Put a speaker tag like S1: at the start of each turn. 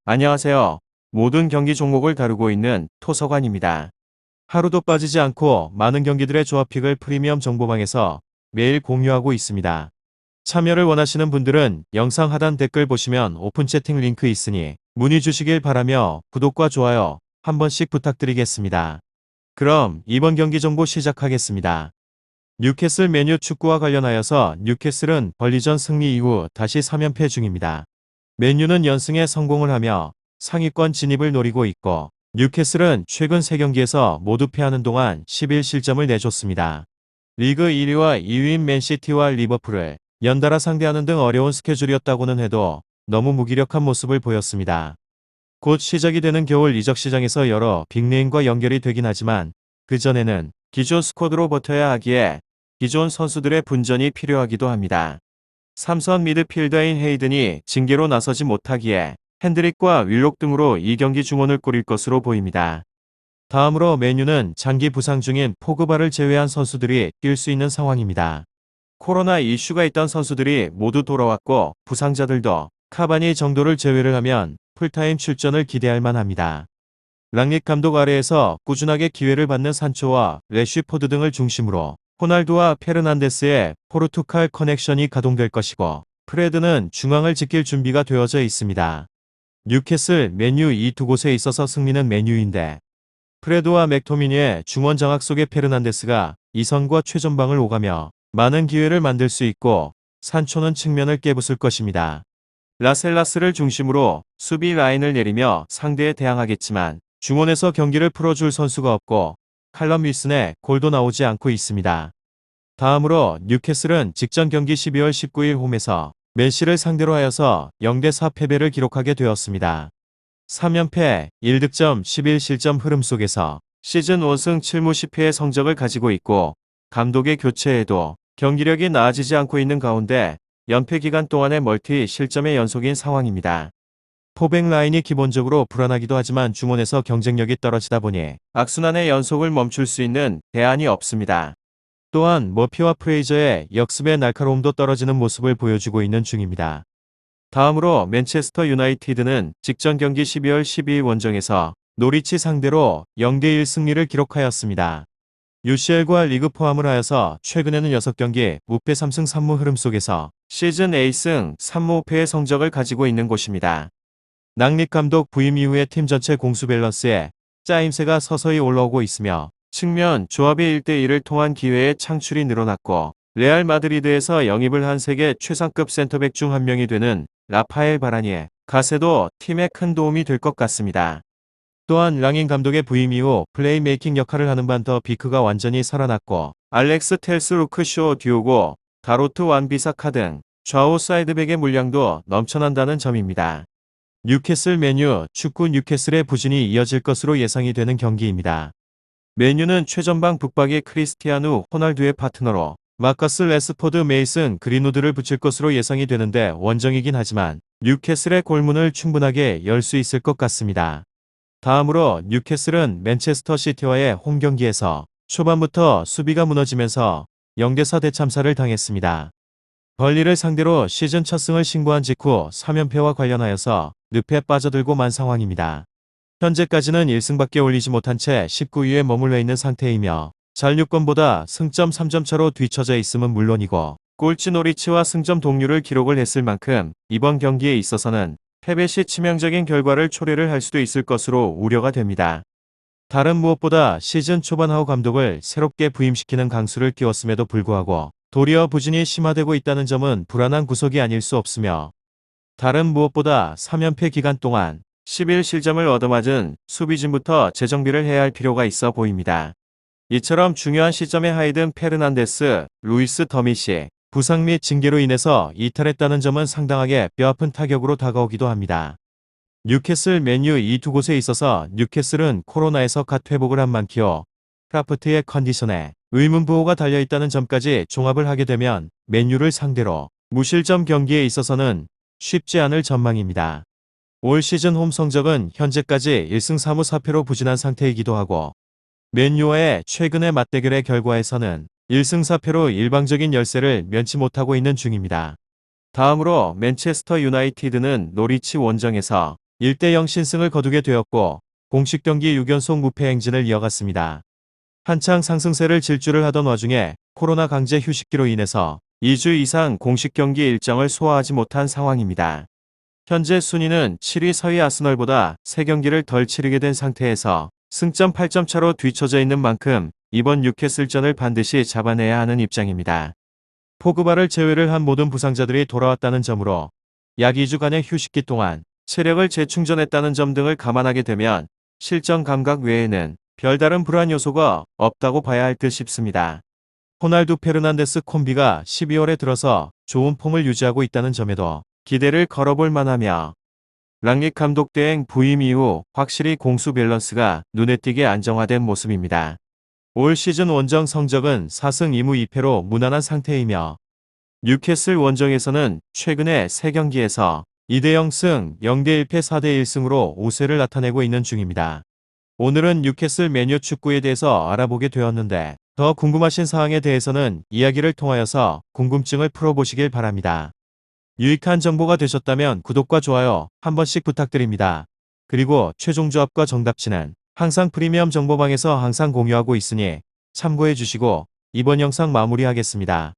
S1: 안녕하세요. 모든 경기 종목을 다루고 있는 토서관입니다. 하루도 빠지지 않고 많은 경기들의 조합픽을 프리미엄 정보방에서 매일 공유하고 있습니다. 참여를 원하시는 분들은 영상 하단 댓글 보시면 오픈 채팅 링크 있으니 문의 주시길 바라며 구독과 좋아요 한 번씩 부탁드리겠습니다. 그럼 이번 경기 정보 시작하겠습니다. 뉴캐슬 맨유 축구와 관련하여서 뉴캐슬은 벌리전 승리 이후 다시 3연패 중입니다. 맨유는 연승에 성공을 하며 상위권 진입을 노리고 있고 뉴캐슬은 최근 3경기에서 모두 패하는 동안 11실점을 내줬습니다. 리그 1위와 2위인 맨시티와 리버풀을 연달아 상대하는 등 어려운 스케줄이었다고는 해도 너무 무기력한 모습을 보였습니다. 곧 시작이 되는 겨울 이적 시장에서 여러 빅네임과 연결이 되긴 하지만 그 전에는 기존 스쿼드로 버텨야 하기에 기존 선수들의 분전이 필요하기도 합니다. 삼선 미드필더인 헤이든이 징계로 나서지 못하기에 핸드릭과 윌록 등으로 이 경기 중원을 꾸릴 것으로 보입니다. 다음으로 맨유는 장기 부상 중인 포그바를 제외한 선수들이 뛸 수 있는 상황입니다. 코로나 이슈가 있던 선수들이 모두 돌아왔고 부상자들도 카바니 정도를 제외를 하면 풀타임 출전을 기대할 만합니다. 랑닉 감독 아래에서 꾸준하게 기회를 받는 산초와 래쉬포드 등을 중심으로 호날두와 페르난데스의 포르투갈 커넥션이 가동될 것이고 프레드는 중앙을 지킬 준비가 되어져 있습니다. 뉴캐슬, 맨유 이 두 곳에 있어서 승리는 맨유인데 프레드와 맥토미니의 중원 장악 속에 페르난데스가 이선과 최전방을 오가며 많은 기회를 만들 수 있고 산초는 측면을 깨부술 것입니다. 라셀라스를 중심으로 수비 라인을 내리며 상대에 대항하겠지만 중원에서 경기를 풀어줄 선수가 없고 칼럼 윌슨의 골도 나오지 않고 있습니다. 다음으로 뉴캐슬은 직전 경기 12월 19일 홈에서 맨시를 상대로 하여서 0대4 패배를 기록하게 되었습니다. 3연패, 1득점, 11실점 흐름 속에서 시즌 5승 7무 10패의 성적을 가지고 있고 감독의 교체에도 경기력이 나아지지 않고 있는 가운데 연패 기간 동안의 멀티 실점의 연속인 상황입니다. 포백 라인이 기본적으로 불안하기도 하지만 중원에서 경쟁력이 떨어지다 보니 악순환의 연속을 멈출 수 있는 대안이 없습니다. 또한 머피와 프레이저의 역습의 날카로움도 떨어지는 모습을 보여주고 있는 중입니다. 다음으로 맨체스터 유나이티드는 직전 경기 12월 12일 원정에서 노리치 상대로 0대1 승리를 기록하였습니다. UCL과 리그 포함을 하여서 최근에는 6경기 무패 3승 3무 흐름 속에서 시즌 A승 3무 5패의 성적을 가지고 있는 곳입니다. 랑닉 감독 부임 이후에 팀 전체 공수 밸런스에 짜임새가 서서히 올라오고 있으며 측면 조합의 1대1을 통한 기회의 창출이 늘어났고 레알 마드리드에서 영입을 한 세계 최상급 센터백 중 한 명이 되는 라파엘 바라니의 가세도 팀에 큰 도움이 될 것 같습니다. 또한 랑인 감독의 부임 이후 플레이메이킹 역할을 하는 반더 비크가 완전히 살아났고 알렉스 텔스 루크쇼 듀오고 다로트 완비사카 등 좌우 사이드백의 물량도 넘쳐난다는 점입니다. 뉴캐슬 맨유 축구 뉴캐슬의 부진이 이어질 것으로 예상이 되는 경기입니다. 맨유는 최전방 북박의 크리스티아누 호날두의 파트너로 마커스 레스포드 메이슨 그린우드를 붙일 것으로 예상이 되는데 원정이긴 하지만 뉴캐슬의 골문을 충분하게 열 수 있을 것 같습니다. 다음으로 뉴캐슬은 맨체스터 시티와의 홈 경기에서 초반부터 수비가 무너지면서 0대4 대참사를 당했습니다. 벌리를 상대로 시즌 첫 승을 신고한 직후 3연패와 관련하여서 늪에 빠져들고 만 상황입니다. 현재까지는 1승밖에 올리지 못한 채 19위에 머물러 있는 상태이며 잔류권보다 승점 3점 차로 뒤처져 있음은 물론이고 꼴찌 노리치와 승점 동률을 기록을 했을 만큼 이번 경기에 있어서는 패배 시 치명적인 결과를 초래를 할 수도 있을 것으로 우려가 됩니다. 다른 무엇보다 시즌 초반 하우 감독을 새롭게 부임시키는 강수를 띄웠음에도 불구하고 도리어 부진이 심화되고 있다는 점은 불안한 구석이 아닐 수 없으며 다른 무엇보다 3연패 기간 동안 11실점을 얻어맞은 수비진부터 재정비를 해야 할 필요가 있어 보입니다. 이처럼 중요한 시점에 하이든 페르난데스, 루이스 더밋이 부상 및 징계로 인해서 이탈했다는 점은 상당하게 뼈아픈 타격으로 다가오기도 합니다. 뉴캐슬 맨유 이 두 곳에 있어서 뉴캐슬은 코로나에서 갓 회복을 한 만키오 크라프트의 컨디션에 의문부호가 달려있다는 점까지 종합을 하게 되면 맨유를 상대로 무실점 경기에 있어서는 쉽지 않을 전망입니다. 올 시즌 홈 성적은 현재까지 1승 4무 4패로 부진한 상태이기도 하고 맨유와의 최근의 맞대결의 결과에서는 1승 4패로 일방적인 열세를 면치 못하고 있는 중입니다. 다음으로 맨체스터 유나이티드는 노리치 원정에서 1대0 신승을 거두게 되었고 공식 경기 6연속 무패 행진을 이어갔습니다. 한창 상승세를 질주를 하던 와중에 코로나 강제 휴식기로 인해서 2주 이상 공식 경기 일정을 소화하지 못한 상황입니다. 현재 순위는 7위 서희 아스널보다 3경기를 덜 치르게 된 상태에서 승점 8점 차로 뒤처져 있는 만큼 이번 뉴캐슬전을 반드시 잡아내야 하는 입장입니다. 포그바를 제외를 한 모든 부상자들이 돌아왔다는 점으로 약 2주간의 휴식기 동안 체력을 재충전했다는 점 등을 감안하게 되면 실전 감각 외에는 별다른 불안 요소가 없다고 봐야 할 듯 싶습니다. 호날두 페르난데스 콤비가 12월에 들어서 좋은 폼을 유지하고 있다는 점에도 기대를 걸어볼 만하며 랑닉 감독 대행 부임 이후 확실히 공수 밸런스가 눈에 띄게 안정화된 모습입니다. 올 시즌 원정 성적은 4승 2무 2패로 무난한 상태이며 뉴캐슬 원정에서는 최근에 3경기에서 2대0 승, 0대1패 4대1승으로 우세를 나타내고 있는 중입니다. 오늘은 뉴캐슬 메뉴 축구에 대해서 알아보게 되었는데 더 궁금하신 사항에 대해서는 이야기를 통하여서 궁금증을 풀어보시길 바랍니다. 유익한 정보가 되셨다면 구독과 좋아요 한 번씩 부탁드립니다. 그리고 최종 조합과 정답치는 항상 프리미엄 정보방에서 항상 공유하고 있으니 참고해 주시고 이번 영상 마무리하겠습니다.